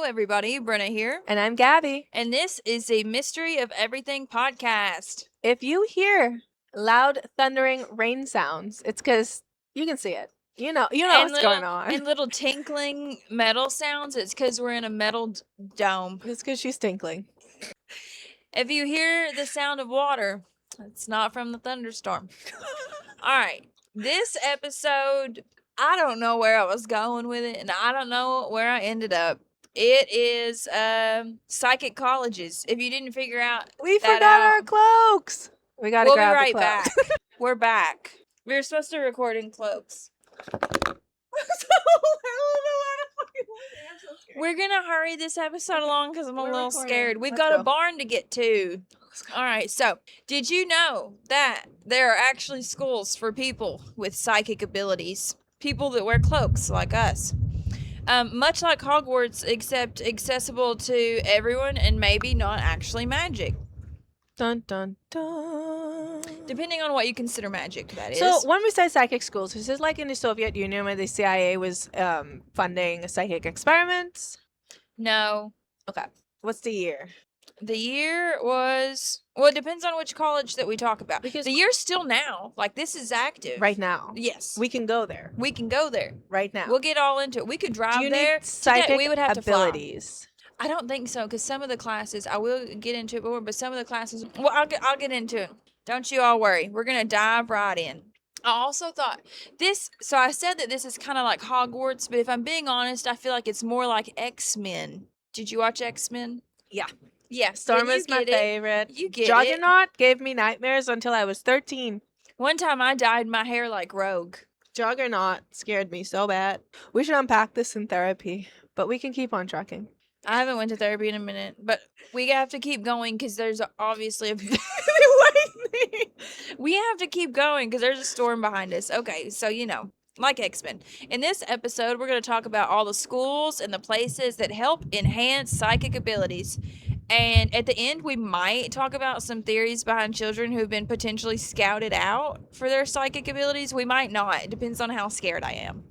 everybody. Brenna here. And I'm Gabby. And this is a Mystery of Everything podcast. If you hear loud, thundering rain sounds, it's because you can see it. You know what's going on. And little tinkling metal sounds, it's because we're in a metal dome. It's because she's tinkling. If you hear the sound of water, it's not from the thunderstorm. All right. This episode, I don't know where I was going with it, and I don't know where I ended up. It is psychic colleges. If you didn't figure out, we forgot our cloaks. We gotta grab the cloaks. We'll be right back. We're back. We were supposed to record in cloaks. We're gonna hurry this episode along because I'm a little scared. We've got a barn to get to. All right, so did you know that there are actually schools for people with psychic abilities? People that wear cloaks like us. Much like Hogwarts, except accessible to everyone and maybe not actually magic. Dun, dun, dun. Depending on what you consider magic, that is. So when we say psychic schools, is this like in the Soviet Union where the CIA was funding psychic experiments? No. Okay. What's the year? The year was... Well, it depends on which college that we talk about. Because the year's still now. Like, this is active. Right now. Yes. We can go there. We can go there. Right now. We'll get all into it. We could drive there. Need psychic we would have abilities? To fly. I don't think so, because some of the classes, I will get into it more, but some of the classes, well, I'll get into it. Don't you all worry. We're going to dive right in. I also thought so I said that this is kind of like Hogwarts, but if I'm being honest, I feel like it's more like X-Men. Did you watch X-Men? Yeah. Yeah. Storm is my favorite. You get Juggernaut gave me nightmares until I was 13. One time I dyed my hair like Rogue. Juggernaut scared me so bad. We should unpack this in therapy, but we can keep on trucking. I haven't went to therapy in a minute, but we have to keep going because there's obviously a... We have to keep going because there's a storm behind us. Okay, so like X-Men. In this episode, we're going to talk about all the schools and the places that help enhance psychic abilities. And at the end, we might talk about some theories behind children who've been potentially scouted out for their psychic abilities. We might not. It depends on how scared I am.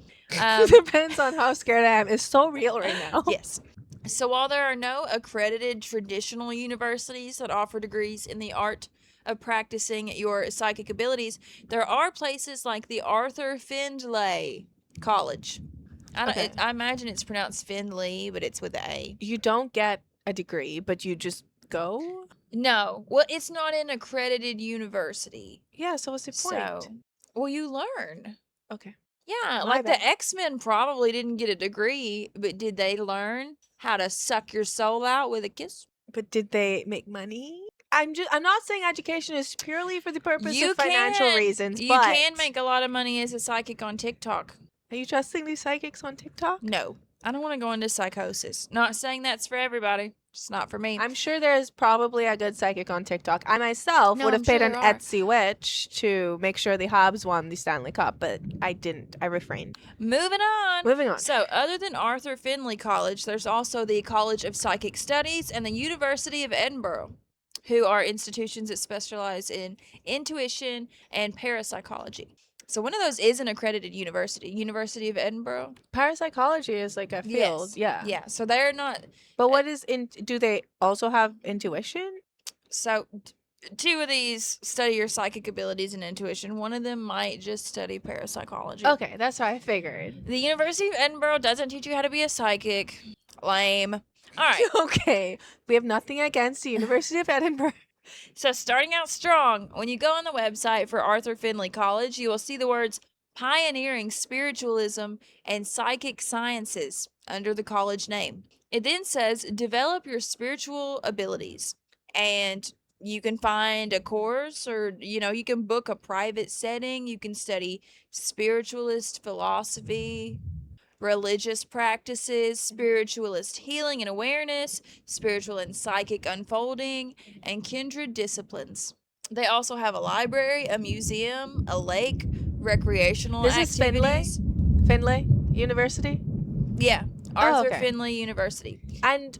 Depends on how scared I am. It's so real right now. Yes. So while there are no accredited traditional universities that offer degrees in the art of practicing your psychic abilities, there are places like the Arthur Findlay College. I imagine it's pronounced Findlay, but it's with an A. You don't get a degree, but you just go? No. Well, it's not an accredited university. Yeah, so what's the point? Well, you learn. Okay. Yeah, like the X-Men probably didn't get a degree, but did they learn how to suck your soul out with a kiss? But did they make money? I'm not saying education is purely for the purpose of financial reasons, but... You can make a lot of money as a psychic on TikTok. Are you trusting these psychics on TikTok? No. I don't want to go into psychosis. Not saying that's for everybody. It's not for me. I'm sure there's probably a good psychic on TikTok. I myself would have paid an Etsy witch to make sure the Habs won the Stanley Cup, but I didn't. I refrained. Moving on. So, other than Arthur Findlay College, there's also the College of Psychic Studies and the University of Edinburgh, who are institutions that specialize in intuition and parapsychology. So one of those is an accredited university. University of Edinburgh. Parapsychology is like a field. Yes. Yeah. So they're not. But what is do they also have intuition? So two of these study your psychic abilities and intuition. One of them might just study parapsychology. Okay, that's what I figured. The University of Edinburgh doesn't teach you how to be a psychic. Lame. All right. Okay. We have nothing against the University of Edinburgh. So starting out strong, when you go on the website for Arthur Findlay College, you will see the words pioneering spiritualism and psychic sciences under the college name. It then says develop your spiritual abilities, and you can find a course, or you can book a private setting. You can study spiritualist philosophy, religious practices, spiritualist healing and awareness, spiritual and psychic unfolding, and kindred disciplines. They also have a library, a museum, a lake, recreational activities. This is Findlay University? Yeah, Arthur Findlay University. And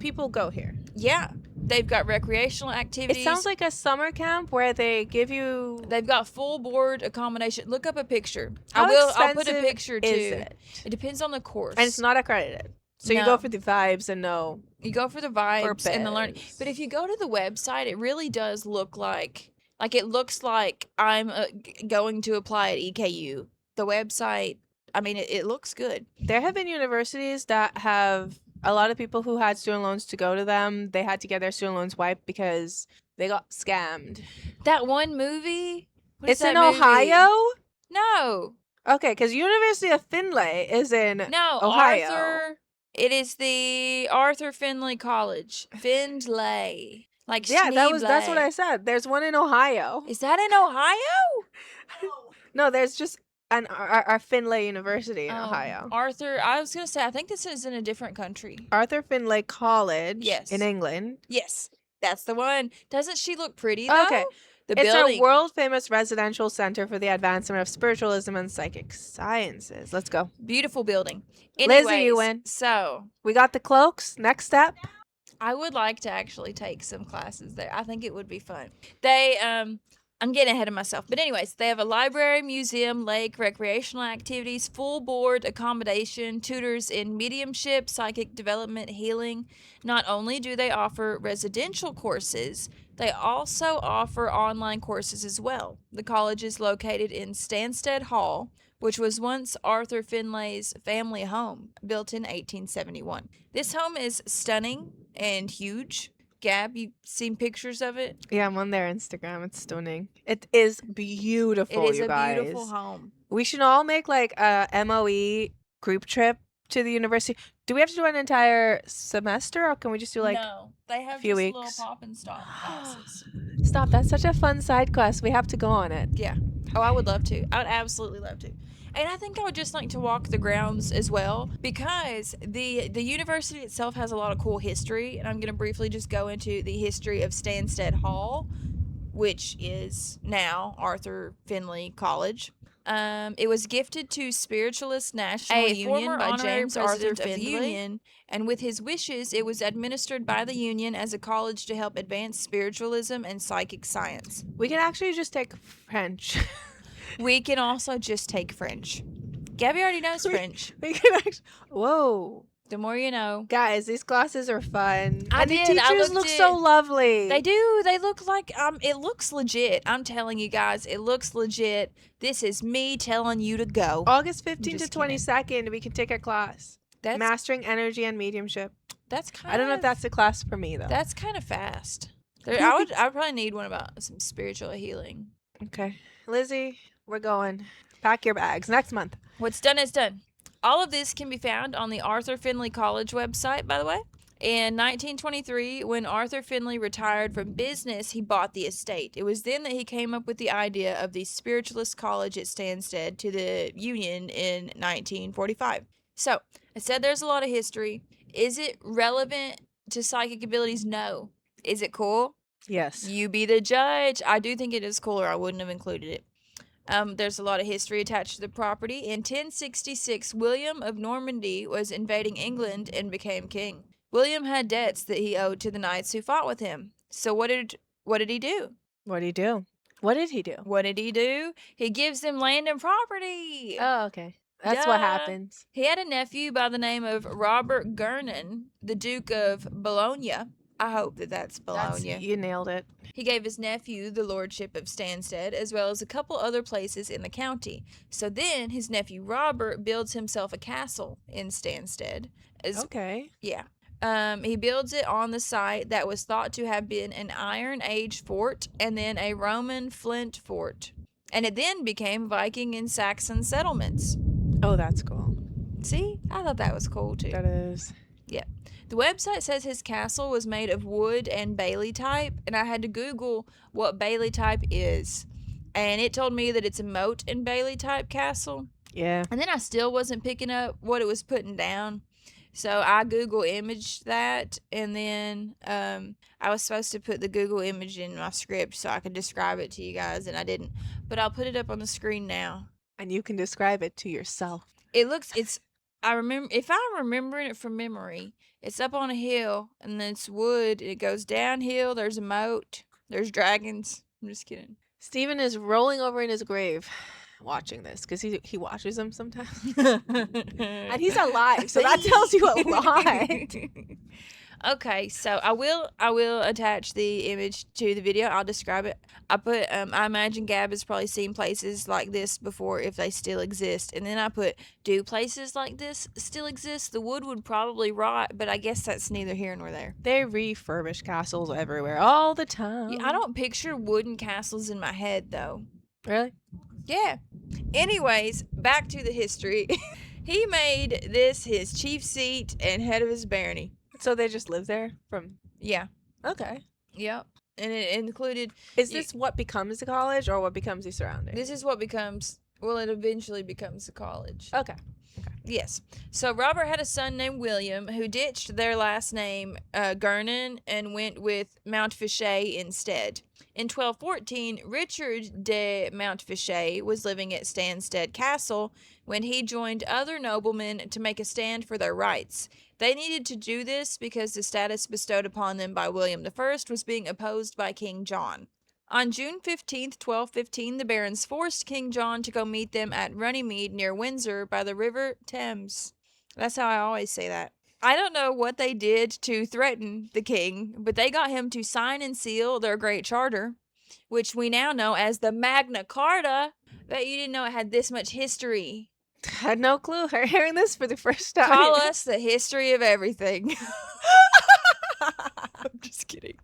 people go here? Yeah. They've got recreational activities. It sounds like a summer camp where they give you... They've got full board accommodation. Look up a picture. I'll put a picture too. Is it? It depends on the course. And it's not accredited. So you go for the vibes and no. You go for the vibes and the learning. But if you go to the website, it really does look like it looks like I'm going to apply at EKU. The website, I mean, it looks good. There have been universities that have a lot of people who had student loans to go to them. They had to get their student loans wiped because they got scammed. That one movie? It's in Ohio? No. Okay, because University of Findlay is in Ohio. It is the Arthur Findlay College. Findlay. Like yeah, that's what I said. There's one in Ohio. Is that in Ohio? No, there's just our Findlay University in Ohio. I was going to say, I think this is in a different country. Arthur Findlay College. Yes. In England. Yes, that's the one. Doesn't she look pretty, though? Okay. It's a world-famous residential center for the advancement of spiritualism and psychic sciences. Let's go. Beautiful building. Anyways, Lizzie, you win. So, we got the cloaks. Next step. I would like to actually take some classes there. I think it would be fun. They, I'm getting ahead of myself. But anyways, they have a library, museum, lake, recreational activities, full board accommodation, tutors in mediumship, psychic development, healing. Not only do they offer residential courses, they also offer online courses as well. The college is located in Stansted Hall, which was once Arthur Findlay's family home, built in 1871. This home is stunning and huge. Gab, you seen pictures of it? Yeah, I'm on their Instagram. It's stunning. It is beautiful, It is you guys. a beautiful home. We should all make like a MOE group trip to the university. Do we have to do an entire semester, or can we just do like they have a few weeks? Little pop and stop classes. Stop! That's such a fun side quest. We have to go on it. Yeah. Oh, I would love to. I would absolutely love to. And I think I would just like to walk the grounds as well, because the university itself has a lot of cool history, and I'm going to briefly just go into the history of Stansted Hall, which is now Arthur Findlay College. It was gifted to Spiritualist National Union by James Arthur Findlay, and with his wishes, it was administered by the Union as a college to help advance spiritualism and psychic science. We can actually just take French. We can also just take French. Gabby already knows French. We can actually. Whoa. The more you know. Guys, these classes are fun. The teachers look so lovely. They do. They look like, it looks legit. I'm telling you guys, it looks legit. This is me telling you to go. August 15th to 22nd, we can take a class. That's Mastering Energy and Mediumship. That's kind of... I don't know if that's a class for me, though. That's kind of fast. I would probably need one about some spiritual healing. Okay. Lizzie, we're going. Pack your bags. Next month. What's done is done. All of this can be found on the Arthur Findlay College website, by the way. In 1923, when Arthur Findlay retired from business, he bought the estate. It was then that he came up with the idea of the Spiritualist College at Stansted to the Union in 1945. So, I said there's a lot of history. Is it relevant to psychic abilities? No. Is it cool? Yes. You be the judge. I do think it is cool, or I wouldn't have included it. There's a lot of history attached to the property. In 1066, William of Normandy was invading England and became king. William had debts that he owed to the knights who fought with him. So what did he do? What did he do? What did he do? He gives them land and property. Oh, okay. That's what happens. He had a nephew by the name of Robert Gernon, the Duke of Bologna. I hope that's Bologna. You nailed it. He gave his nephew the lordship of Stansted, as well as a couple other places in the county. So then his nephew Robert builds himself a castle in Stansted. Okay. Yeah. He builds it on the site that was thought to have been an Iron Age fort and then a Roman flint fort. And it then became Viking and Saxon settlements. Oh, that's cool. See? I thought that was cool too. That is. Yeah. The website says his castle was made of wood and Bailey type, and I had to Google what Bailey type is. And it told me that it's a moat and Bailey type castle. Yeah. And then I still wasn't picking up what it was putting down. So I Google imaged that, and then I was supposed to put the Google image in my script so I could describe it to you guys, and I didn't. But I'll put it up on the screen now. And you can describe it to yourself. If I'm remembering it from memory, it's up on a hill, and then it's wood. It goes downhill. There's a moat. There's dragons. I'm just kidding. Steven is rolling over in his grave. watching this because he watches them sometimes. And he's alive, so that tells you a lot. Okay, so I will attach the image to the video. I'll describe it. I put I imagine Gab has probably seen places like this before if they still exist. And then I put, do places like this still exist? The wood would probably rot, but I guess that's neither here nor there. They refurbish castles everywhere all the time. Yeah, I don't picture wooden castles in my head though. Really? Yeah. Anyways, back to the history. He made this his chief seat and head of his barony. So they just live there from... Yeah. Okay. Yep. And it included... Is this what becomes the college or what becomes the surrounding? This is what becomes... Well, it eventually becomes the college. Okay. Yes. So Robert had a son named William who ditched their last name, Gernon, and went with Montfichet instead. In 1214, Richard de Montfichet was living at Stanstead Castle when he joined other noblemen to make a stand for their rights. They needed to do this because the status bestowed upon them by William I was being opposed by King John. On June 15th, 1215, the barons forced King John to go meet them at Runnymede near Windsor by the River Thames. That's how I always say that. I don't know what they did to threaten the king, but they got him to sign and seal their great charter, which we now know as the Magna Carta. Bet you didn't know it had this much history. I had no clue. I'm hearing this for the first time. Call us the history of everything. I'm just kidding.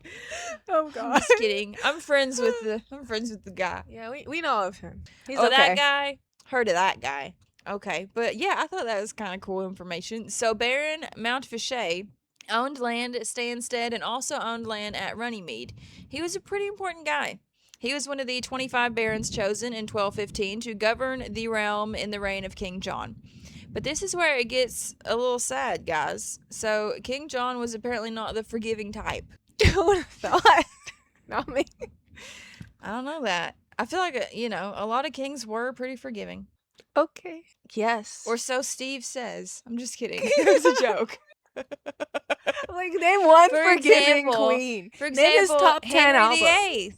Oh God. I'm just kidding. I'm friends with the guy. Yeah, we know of him. He's okay. That guy? Heard of that guy. Okay. But yeah, I thought that was kind of cool information. So Baron Montfichet owned land at Stanstead and also owned land at Runnymede. He was a pretty important guy. He was one of the 25 barons chosen in 1215 to govern the realm in the reign of King John. But this is where it gets a little sad, guys. So King John was apparently not the forgiving type. Who would have thought? Not me. I don't know that. I feel like, a lot of kings were pretty forgiving. Okay. Yes. Or so Steve says. I'm just kidding. It was a joke. Like, name one forgiving queen. For example, name his top 10 Henry albums. VIII.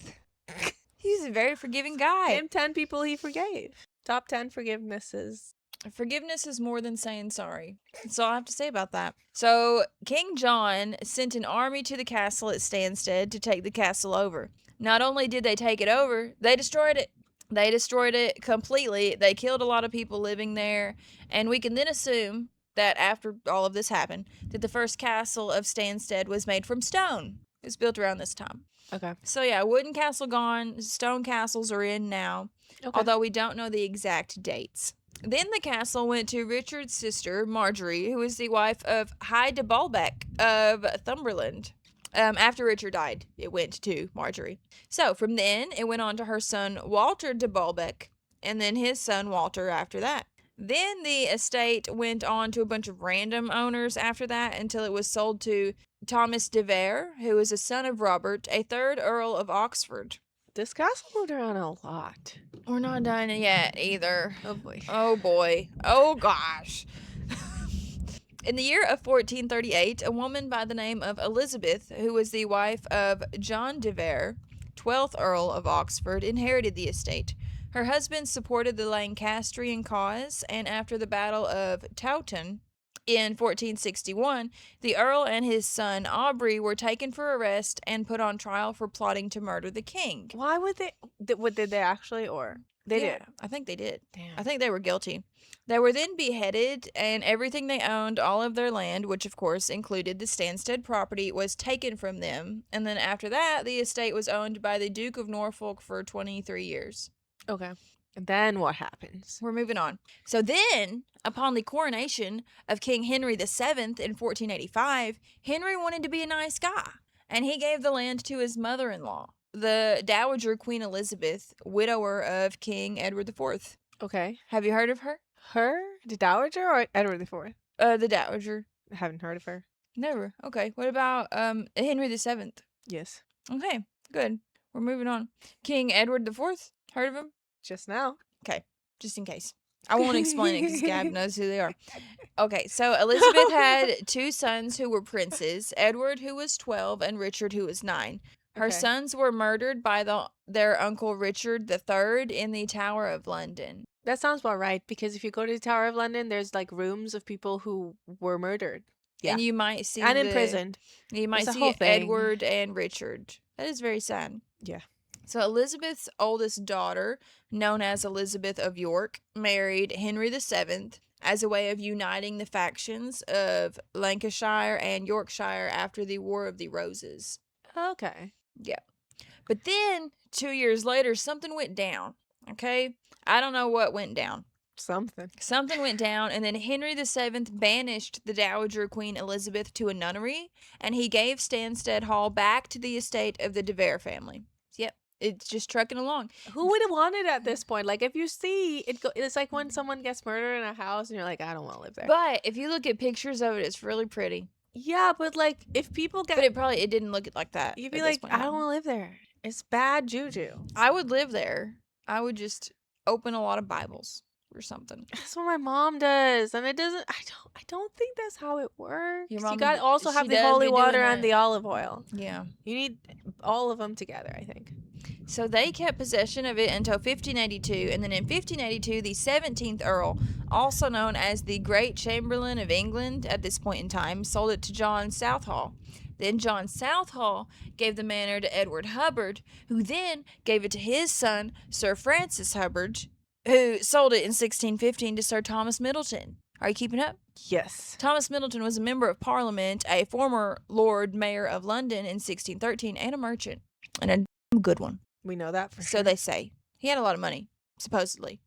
He's a very forgiving guy. Name 10 people he forgave. Top 10 forgivenesses. Forgiveness is more than saying sorry. That's all I have to say about that. So, King John sent an army to the castle at Stanstead to take the castle over. Not only did they take it over, they destroyed it. They destroyed it completely. They killed a lot of people living there. And we can then assume that after all of this happened, that the first castle of Stanstead was made from stone. It was built around this time. Okay. So, yeah, wooden castle gone. Stone castles are in now. Okay. Although we don't know the exact dates. Then the castle went to Richard's sister, Marjorie, who was the wife of High de Balbec of Thumberland. After Richard died, it went to Marjorie. So from then, it went on to her son, Walter de Balbec, and then his son, Walter, after that. Then the estate went on to a bunch of random owners after that until it was sold to Thomas de Vere, who was a son of Robert, a third Earl of Oxford. This castle moved around a lot. We're not done yet either. Oh boy. Oh boy. Oh gosh. In the year of 1438, a woman by the name of Elizabeth, who was the wife of John de Vere, 12th Earl of Oxford, inherited the estate. Her husband supported the Lancastrian cause, and after the Battle of Towton in 1461, the Earl and his son Aubrey were taken for arrest and put on trial for plotting to murder the king. Why would they? Did they actually, or they did? I think they did. Damn. I think they were guilty. They were then beheaded, and everything they owned, all of their land, which of course included the Stanstead property, was taken from them. And then after that, the estate was owned by the Duke of Norfolk for 23 years. Okay. And then what happens? We're moving on. So then, upon the coronation of King Henry VII in 1485, Henry wanted to be a nice guy, and he gave the land to his mother-in-law, the Dowager Queen Elizabeth, widower of King Edward IV. Okay. Have you heard of her? Her? The Dowager or Edward IV? The Dowager. I haven't heard of her. Never. Okay. What about Henry VII? Yes. Okay. Good. We're moving on. King Edward IV. Heard of him? Just now. Okay. Just in case. I won't explain it because Gab knows who they are. Okay. So Elizabeth had two sons who were princes, Edward, who was 12, and Richard, who was 9. Her sons were murdered by their uncle Richard III in the Tower of London. That sounds about right, because if you go to the Tower of London, there's like rooms of people who were murdered. Yeah. And you might see and imprisoned. You might see Edward and Richard. That is very sad. Yeah. So Elizabeth's oldest daughter, known as Elizabeth of York, married Henry VII as a way of uniting the factions of Lancashire and Yorkshire after the War of the Roses. Okay. Yeah. But then 2 years later, something went down. Okay? I don't know what went down. Something went down, and then Henry VII banished the Dowager Queen Elizabeth to a nunnery, and he gave Stanstead Hall back to the estate of the De Vere family. Yep, it's just trucking along. Who would have wanted at this point? Like, if you see it it's like when someone gets murdered in a house, and you're like, I don't want to live there. But if you look at pictures of it, it's really pretty. Yeah, but like, if people get... But it didn't look like that. You'd be like, I don't want to live there. It's bad juju. I would live there. I would just open a lot of Bibles or something. That's what my mom does, and it doesn't. I don't think that's how it works. Your mom, you got to also have the holy water and the olive oil. Yeah, you need all of them together, I think. So they kept possession of it until 1582, and then in 1582, the 17th Earl, also known as the Great Chamberlain of England at this point in time, sold it to John Southall. Then John Southall gave the manor to Edward Hubbard, who then gave it to his son, Sir Francis Hubbard, who sold it in 1615 to Sir Thomas Middleton. Are you keeping up? Yes. Thomas Middleton was a member of Parliament, a former Lord Mayor of London in 1613, and a merchant. And a good one. We know that for sure. So they say. He had a lot of money, supposedly.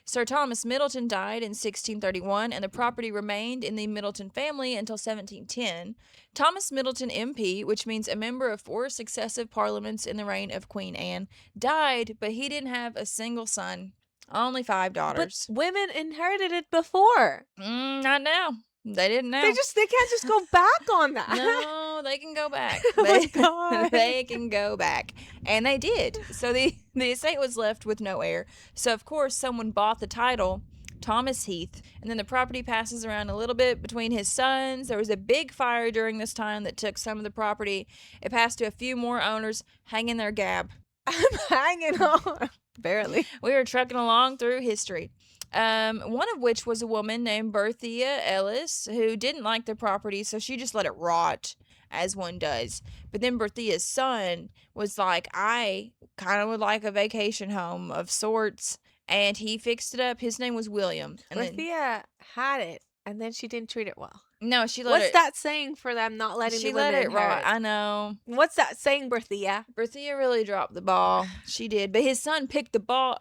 Sir Thomas Middleton died in 1631, and the property remained in the Middleton family until 1710. Thomas Middleton MP, which means a member of 4 successive parliaments in the reign of Queen Anne, died, but he didn't have a single son. Only 5 daughters. But women inherited it before. Not now. They didn't know. They can't just go back on that. No, they can go back. Oh my God. They can go back. And they did. So the estate was left with no heir. So, of course, someone bought the title, Thomas Heath, and then the property passes around a little bit between his sons. There was a big fire during this time that took some of the property. It passed to a few more owners. Hang in there, Gab. I'm hanging on. Barely. We are trucking along through history. One of which was a woman named Berthia Ellis, who didn't like the property, so she just let it rot, as one does. But then Berthia's son was like, I kind of would like a vacation home of sorts, and he fixed it up. His name was William. And Berthia had it, and then she didn't treat it well. No, she let What's that saying for them not letting the women it rot. inherit? I know. What's that saying, Berthia? Berthia really dropped the ball. She did. But his son picked the ball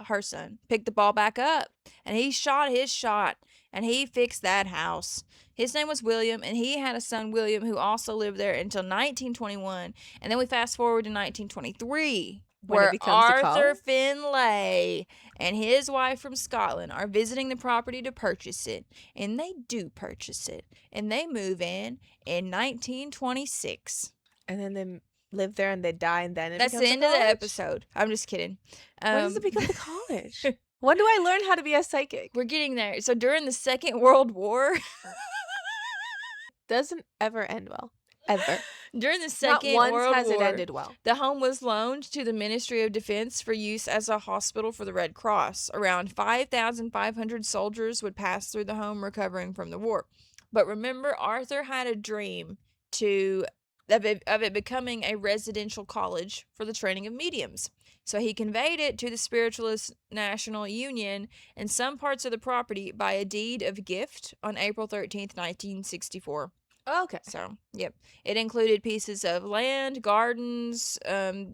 back up. And he shot his shot. And he fixed that house. His name was William. And he had a son, William, who also lived there until 1921. And then we fast forward to 1923. Where Arthur Finlay and his wife from Scotland are visiting the property to purchase it. And they do purchase it. And they move in 1926. And then they live there and they die, and then that's the end of the episode. I'm just kidding. When does it become the college? When do I learn how to be a psychic? We're getting there. So during the Second World War... doesn't ever end well. Ever. During the Second World War, has it ended well. The home was loaned to the Ministry of Defense for use as a hospital for the Red Cross. Around 5,500 soldiers would pass through the home recovering from the war. But remember, Arthur had a dream of it becoming a residential college for the training of mediums. So he conveyed it to the Spiritualist National Union and some parts of the property by a deed of gift on April 13th, 1964. Okay. So, yep. It included pieces of land, gardens,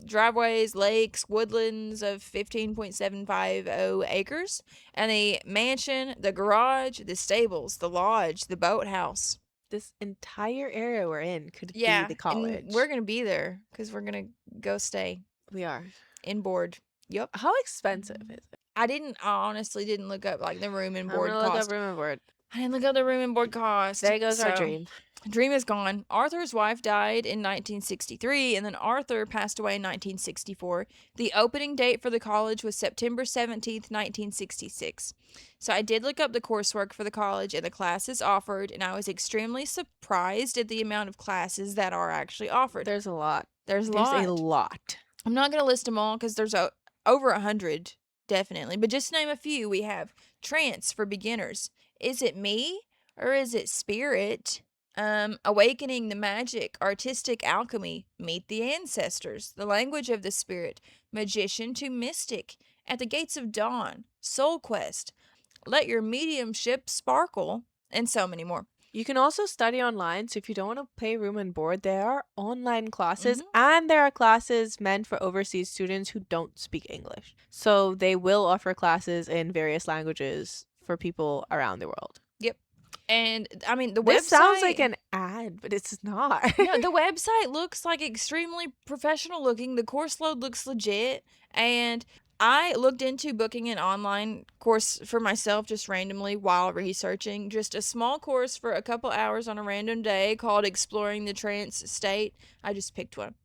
driveways, lakes, woodlands of 15.750 acres, and the mansion, the garage, the stables, the lodge, the boathouse. This entire area we're in could be the college. And we're going to be there because we're going to go stay. We are. In board. Yep. How expensive is it? I honestly didn't look up like the room and board cost. Look up room and board. I didn't look up the room and board cost. There goes our dream. Dream is gone. Arthur's wife died in 1963, and then Arthur passed away in 1964. The opening date for the college was September 17th, 1966. So I did look up the coursework for the college and the classes offered, and I was extremely surprised at the amount of classes that are actually offered. There's a lot. There's a There's a lot. lot. I'm not going to list them all because there's over 100, definitely. But just to name a few, we have trance for beginners. Is it me or is it spirit? Awakening the magic, artistic alchemy, meet the ancestors, the language of the spirit, magician to mystic, at the gates of dawn, soul quest, let your mediumship sparkle, and so many more. You can also study online, so if you don't want to pay room and board, there are online classes, Mhm. and there are classes meant for overseas students who don't speak English. So they will offer classes in various languages for people around the world. Yep. And I mean, the This website sounds like an ad, but it's not. No, the website looks like extremely professional looking. The course load looks legit. And I looked into booking an online course for myself just randomly while researching. Just a small course for a couple hours on a random day called Exploring the Trance State. I just picked one.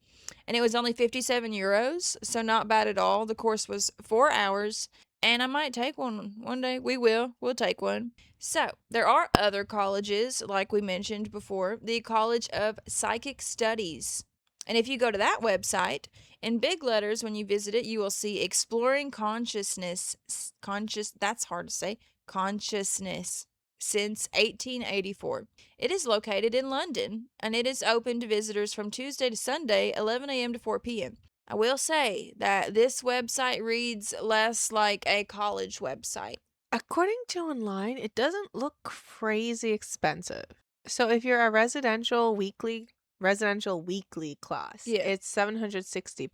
And it was only 57 euros, so not bad at all. The course was 4 hours, and I might take one day. We'll take one. So, there are other colleges, like we mentioned before, the College of Psychic Studies. And if you go to that website, in big letters when you visit it, you will see Exploring Consciousness, that's hard to say, consciousness since 1884. It is located in London, and it is open to visitors from Tuesday to Sunday, 11 a.m. to 4 p.m. I will say that this website reads less like a college website. According to online, it doesn't look crazy expensive. So if you're a residential weekly class, Yeah. it's £760.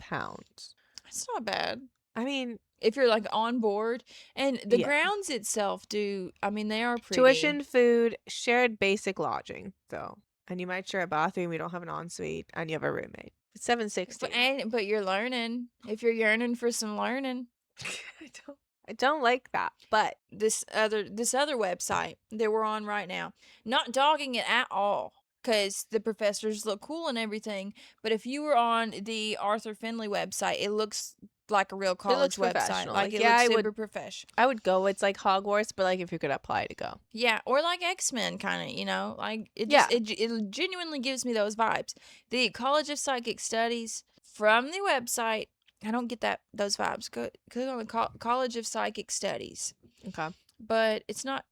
It's not bad. I mean, If you're like on board, and the yeah. grounds itself they are pretty. Tuition, food, shared basic lodging, though. And you might share a bathroom, you don't have an ensuite, and you have a roommate. It's $760. But you're learning. If you're yearning for some learning. I don't like that, but this other website that we're on right now, not dogging it at all, because the professors look cool and everything, but if you were on the Arthur Findlay website, it looks like a real college website. professional. Like, Like, it yeah, looks I super would- professional. I would go. It's like Hogwarts, but like if you could apply to go. Yeah, or like X-Men kind of, like it Yeah. just it genuinely gives me those vibes. The College of Psychic Studies from the website, I don't get those vibes. Click on the College of Psychic Studies. Okay. But it's not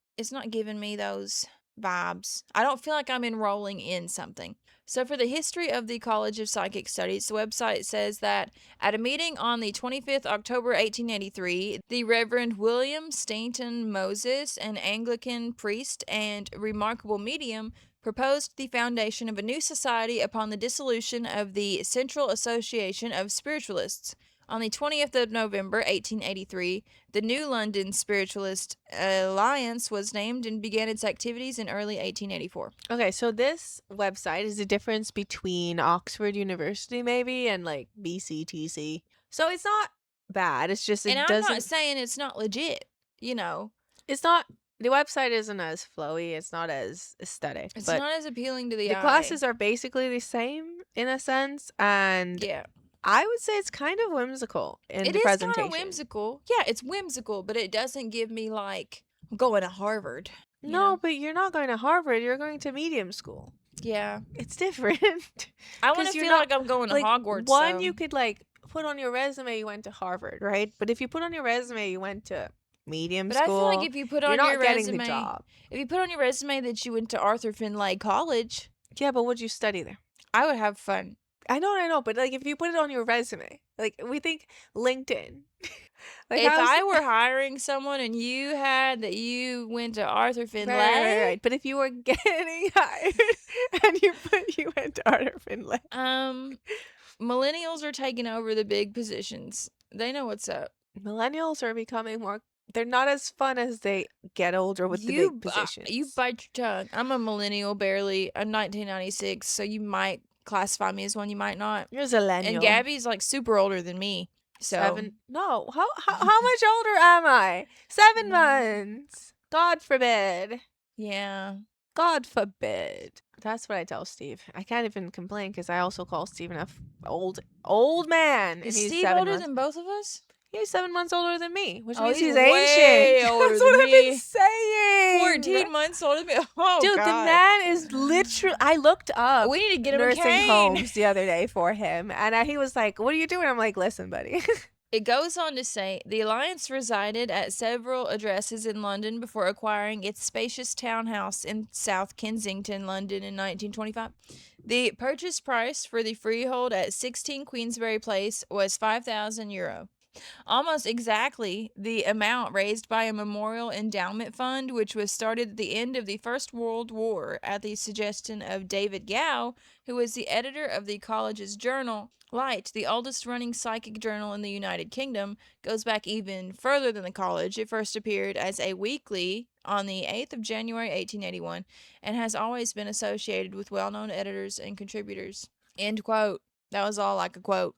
giving me those vibes. I don't feel like I'm enrolling in something. So for the history of the College of Psychic Studies, the website says that at a meeting on the 25th October 1883, the Reverend William Stainton Moses, an Anglican priest and remarkable medium, proposed the foundation of a new society upon the dissolution of the Central Association of Spiritualists. On the 20th of November, 1883, the New London Spiritualist Alliance was named and began its activities in early 1884. Okay, so this website is the difference between Oxford University maybe and like BCTC. So it's not bad. It's just And I'm not saying it's not legit, It's not. The website isn't as flowy. It's not as aesthetic. It's but not as appealing to the the eye. classes are basically the same in a sense, and Yeah. I would say it's kind of whimsical in It the is presentation. kind of whimsical. Yeah, it's whimsical, but it doesn't give me like I'm going to Harvard. No, but you're not going to Harvard. You're going to medium school. Yeah. It's different. I want to feel like I'm going to Hogwarts. One, you could like put on your resume you went to Harvard, right? But if you put on your resume you went to medium school, I feel like if you put on you're your not getting resume, the job. If you put on your resume that you went to Arthur Findlay College, yeah, but would you study there? I would have fun. I know, but like if you put it on your resume, like we think LinkedIn. Like if I were hiring someone and you had that you went to Arthur Findlay, right. But if you were getting hired and you went to Arthur Findlay, millennials are taking over the big positions. They know what's up. Millennials are becoming more. They're not as fun as they get older with the big positions. You bite your tongue. I'm a millennial, barely. I'm 1996, so you might classify me as one. You might not. You're a zillennial. And Gabby's like super older than me. So No. How much older am I? 7 months. God forbid. Yeah. God forbid. That's what I tell Steve. I can't even complain because I also call Steve an old man. Is and he's Steve 7 older months. than both of us? He's 7 months older than me, which Oh, means he's he's way ancient. older That's than what I've been me. saying. 14 months older than me. Oh, Dude, God. the man is literally. I looked up We need to get him a nursing cane. homes the other day for him, and he was like, "What are you doing?" I'm like, "Listen, buddy." It goes on to say the alliance resided at several addresses in London before acquiring its spacious townhouse in South Kensington, London in 1925. The purchase price for the freehold at 16 Queensberry Place was €5,000. Almost exactly the amount raised by a memorial endowment fund, which was started at the end of the First World War at the suggestion of David Gow, who was the editor of the college's journal. Light, the oldest running psychic journal in the United Kingdom, goes back even further than the college. It first appeared as a weekly on the 8th of January 1881 and has always been associated with well-known editors and contributors. End quote. That was all like a quote.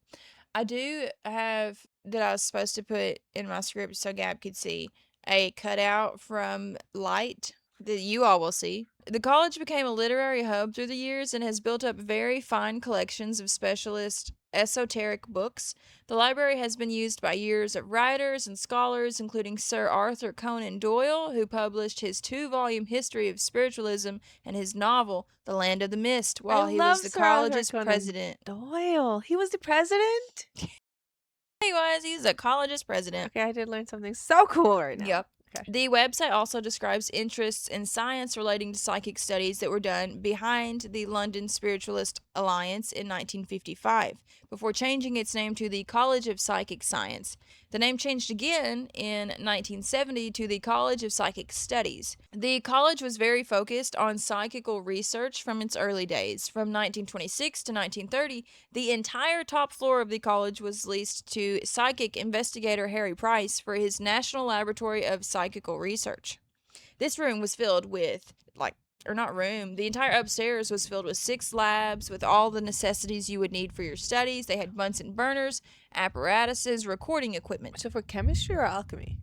I do have that I was supposed to put in my script so Gab could see a cutout from Light that you all will see. The college became a literary hub through the years and has built up very fine collections of specialist esoteric books. The library has been used by years of writers and scholars, including Sir Arthur Conan Doyle, who published his 2-volume history of spiritualism and his novel, The Land of the Mist, while he was the college's president. Doyle. He was the president? He was the college's president. Okay, I did learn something so cool right now. Yep. Okay. The website also describes interests in science relating to psychic studies that were done behind the London Spiritualist Alliance in 1955, before changing its name to the College of Psychic Science. The name changed again in 1970 to the College of Psychic Studies. The college was very focused on psychical research from its early days. From 1926 to 1930, the entire top floor of the college was leased to psychic investigator Harry Price for his National Laboratory of Psychical Research. This room was filled with, the entire upstairs was filled with 6 labs with all the necessities you would need for your studies. They had Bunsen burners, apparatuses, recording equipment. So for chemistry or alchemy?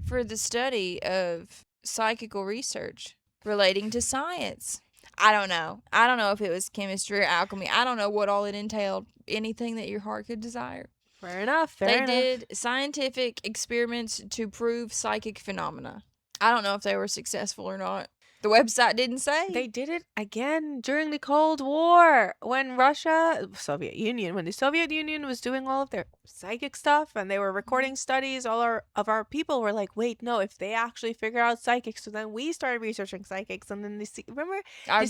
For the study of psychical research relating to science. I don't know. I don't know if it was chemistry or alchemy. I don't know what all it entailed. Anything that your heart could desire. Fair enough. They did scientific experiments to prove psychic phenomena. I don't know if they were successful or not. The website didn't say. They did it again during the Cold War when when the Soviet Union was doing all of their psychic stuff and they were recording studies. All of our people were like, wait, no, if they actually figure out psychics. So then we started researching psychics, and then CIA I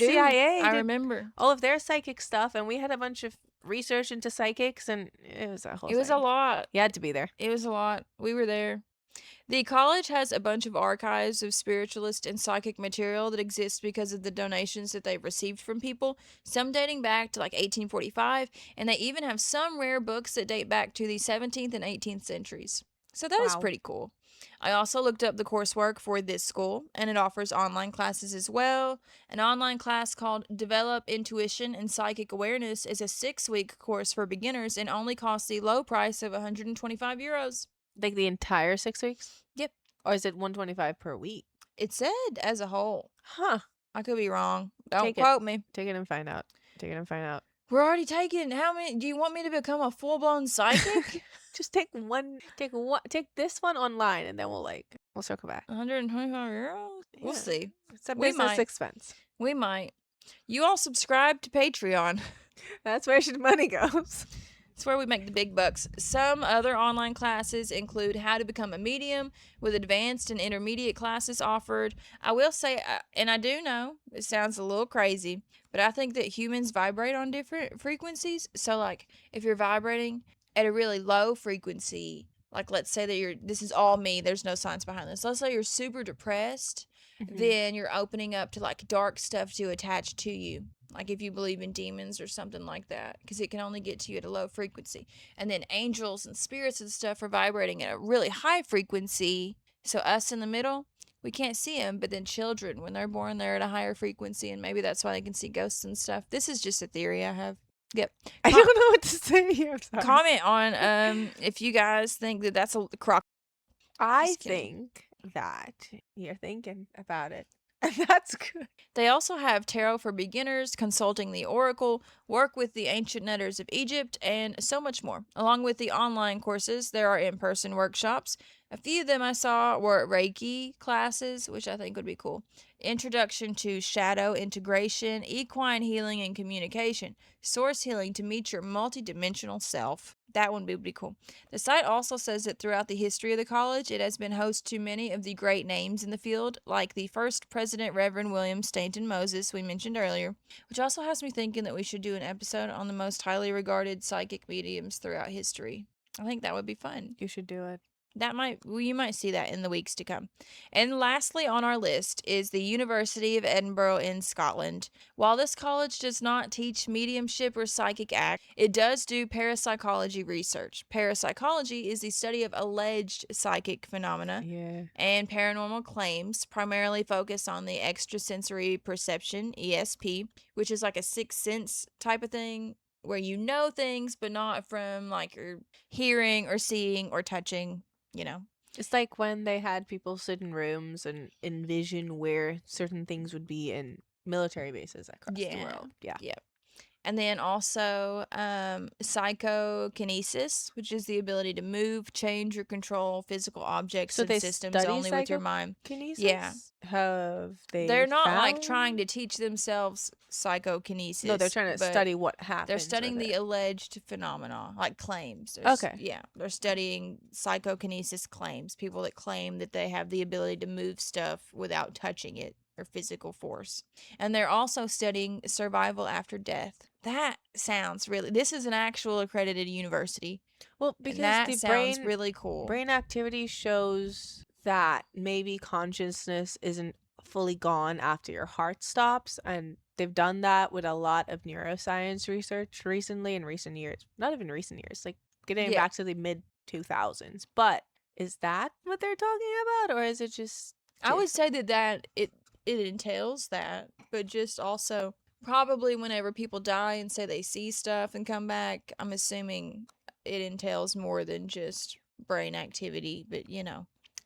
did remember all of their psychic stuff, and we had a bunch of research into psychics, and it was a whole It was a thing. lot. You had to be there. It was a lot. We were there. The college has a bunch of archives of spiritualist and psychic material that exists because of the donations that they've received from people, some dating back to 1845, and they even have some rare books that date back to the 17th and 18th centuries. So that is pretty cool. I also looked up the coursework for this school, and it offers online classes as well. An online class called Develop Intuition and Psychic Awareness is a 6-week course for beginners and only costs the low price of €125. Like the entire 6 weeks? Yep. Or is it 125 per week? It said as a whole. Huh. I could be wrong. Don't quote me. Take it and find out. We're already taking how many? Do you want me to become a full-blown psychic? Just take this one online, and then we'll circle back. €125? We'll see. It's a business expense. We might. You all subscribe to Patreon. That's where your money goes. It's where we make the big bucks. Some other online classes include how to become a medium, with advanced and intermediate classes offered. I will say, and I do know, it sounds a little crazy, but I think that humans vibrate on different frequencies. So, if you're vibrating at a really low frequency, let's say that this is all me, there's no science behind this. Let's say you're super depressed, then you're opening up to, dark stuff to attach to you. If you believe in demons or something like that, because it can only get to you at a low frequency. And then angels and spirits and stuff are vibrating at a really high frequency. So us in the middle, we can't see them. But then children, when they're born, they're at a higher frequency. And maybe that's why they can see ghosts and stuff. This is just a theory I have. Yep. I don't know what to say here. Comment on if you guys think that that's a crock. I think that you're thinking about it That's good. They also have tarot for beginners, consulting the oracle, work with the ancient netters of Egypt, and so much more. Along with the online courses, there are in person workshops. A few of them I saw were Reiki classes, which I think would be cool. Introduction to shadow integration, equine healing and communication, source healing to meet your multidimensional self. That one would be cool. The site also says that throughout the history of the college, it has been host to many of the great names in the field, like the first president, Reverend William Stanton Moses, we mentioned earlier, which also has me thinking that we should do an episode on the most highly regarded psychic mediums throughout history. I think that would be fun. You should do it. You might see that in the weeks to come. And lastly on our list is the University of Edinburgh in Scotland. While this college does not teach mediumship or psychic act, it does do parapsychology research. Parapsychology is the study of alleged psychic phenomena Yeah. and paranormal claims, primarily focus on the extrasensory perception, ESP, which is like a sixth sense type of thing where you know things but not from like your hearing or seeing or touching, you know. It's like when they had people sit in rooms and envision where certain things would be in military bases across the Yeah. world. Yeah. Yeah. And then also psychokinesis, which is the ability to move, change, or control physical objects So and they systems study only with your mind. Yeah. psychokinesis? Have they They're not like trying found? to teach themselves No, they're psychokinesis, trying to but study what they're happens with studying the it. alleged phenomena, like claims. Okay. Yeah, they're studying psychokinesis claims, people that claim that they have the ability to move stuff without touching it or physical force. And they're also studying survival after death. That sounds really, this is an actual accredited university, Well, and because that the sounds brain really cool. brain activity shows that maybe consciousness isn't fully gone after your heart stops, and they've done that with a lot of neuroscience research recently in recent years. Not even recent years, like getting Yeah, back to the mid 2000s. But is that what they're talking about, or is it just I would say different? that it entails that, but just also probably whenever people die and say they see stuff and come back, I'm assuming it entails more than just brain activity, but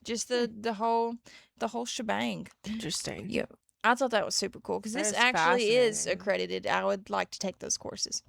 just Hmm, the whole shebang. interesting. Yeah. I thought that was super cool because That this is actually is fascinating. accredited. I would like to take those courses.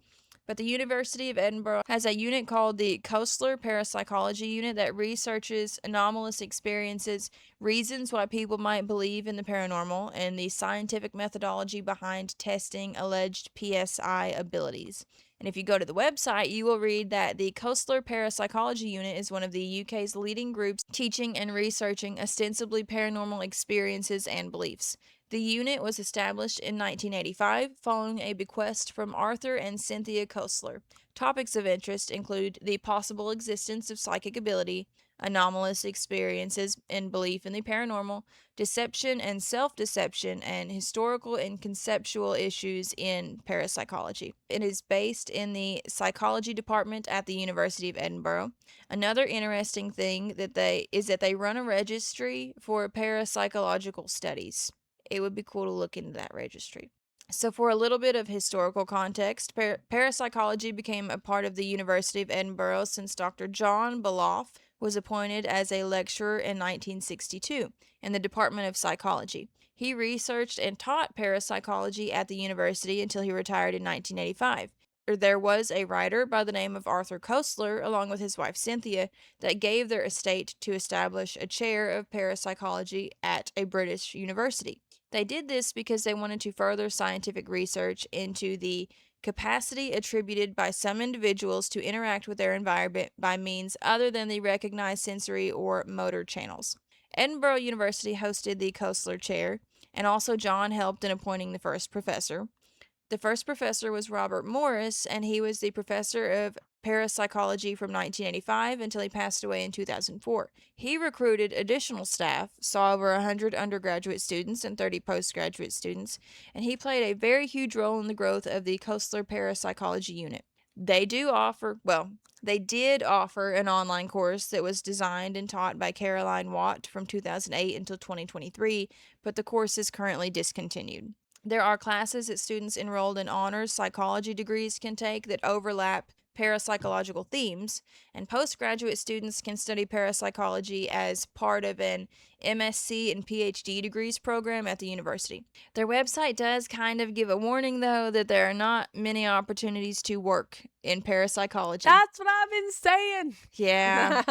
But the University of Edinburgh has a unit called the Koestler Parapsychology Unit that researches anomalous experiences, reasons why people might believe in the paranormal, and the scientific methodology behind testing alleged PSI abilities. And if you go to the website, you will read that the Koestler Parapsychology Unit is one of the UK's leading groups teaching and researching ostensibly paranormal experiences and beliefs. The unit was established in 1985 following a bequest from Arthur and Cynthia Koestler. Topics of interest include the possible existence of psychic ability, anomalous experiences and belief in the paranormal, deception and self deception, and historical and conceptual issues in parapsychology. It is based in the psychology department at the University of Edinburgh. Another interesting thing that they run a registry for parapsychological studies. It would be cool to look into that registry. So, for a little bit of historical context, parapsychology became a part of the University of Edinburgh since Dr. John Beloff was appointed as a lecturer in 1962 in the Department of Psychology. He researched and taught parapsychology at the university until he retired in 1985. There was a writer by the name of Arthur Koestler, along with his wife Cynthia, that gave their estate to establish a chair of parapsychology at a British university. They did this because they wanted to further scientific research into the capacity attributed by some individuals to interact with their environment by means other than the recognized sensory or motor channels. Edinburgh University hosted the Koestler Chair, and also John helped in appointing the first professor. The first professor was Robert Morris, and he was the professor of parapsychology from 1985 until he passed away in 2004. He recruited additional staff, saw over 100 undergraduate students and 30 postgraduate students, and he played a very huge role in the growth of the Koestler Parapsychology Unit. They did offer an online course that was designed and taught by Caroline Watt from 2008 until 2023, but the course is currently discontinued. There are classes that students enrolled in honors psychology degrees can take that overlap parapsychological themes, and postgraduate students can study parapsychology as part of an MSc and PhD degrees program at the university. Their website does kind of give a warning, though, that there are not many opportunities to work in parapsychology. That's what I've been saying. Yeah.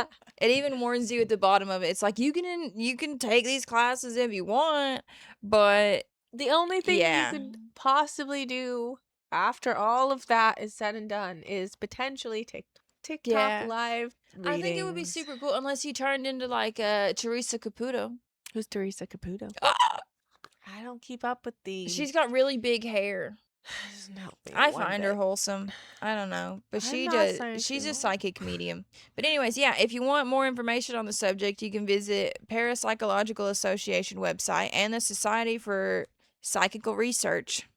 It even warns you at the bottom of it. It's like you can take these classes if you want, but The only thing you yeah. could possibly do after all of that is said and done is potentially TikTok Yeah. live readings. I think it would be super cool unless you turned into like Teresa Caputo. Who's Teresa Caputo? Ah! I don't keep up with the. She's got really big hair. Doesn't help me I one find her bit. wholesome. I don't know, but I'm she not does. saying She's she a won't. psychic medium. But anyways, yeah. If you want more information on the subject, you can visit Parapsychological Association website and the Society for Psychical Research,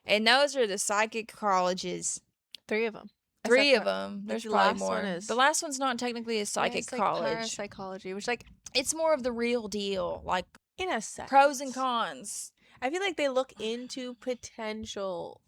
and those are the psychic colleges. 3 of them. Three of them. There's the probably last more. one is. The last one's not technically a Yeah, psychic it's like college. parapsychology, which like It's more of the real deal, like in a sense. pros and cons. I feel like they look into potential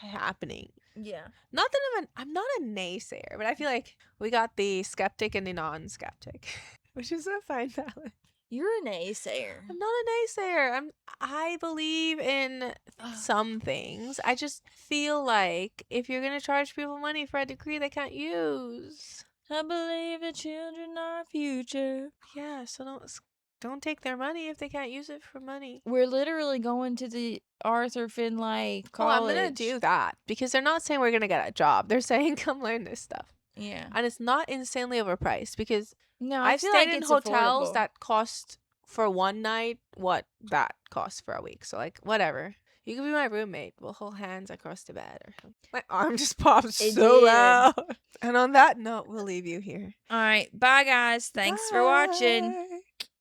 happening. Yeah. Not that I'm not a naysayer, but I feel like we got the skeptic and the non-skeptic, which is a fine balance. You're a naysayer. I'm not a naysayer. I believe in some things. I just feel like if you're gonna charge people money for a degree they can't use. I believe the children are our future. Yeah, so don't take their money if they can't use it for money. We're literally going to the Arthur Finlay College. Oh, I'm gonna do that because they're not saying we're gonna get a job. They're saying come learn this stuff. Yeah. And it's not insanely overpriced because No, I've feel stayed like in it's hotels affordable. that cost for one night what that costs for a week. So like whatever. You can be my roommate. We'll hold hands across the bed or something. My arm just popped It so did. loud. And on that note, we'll leave you here. All right. Bye, guys. Thanks for watching. Bye.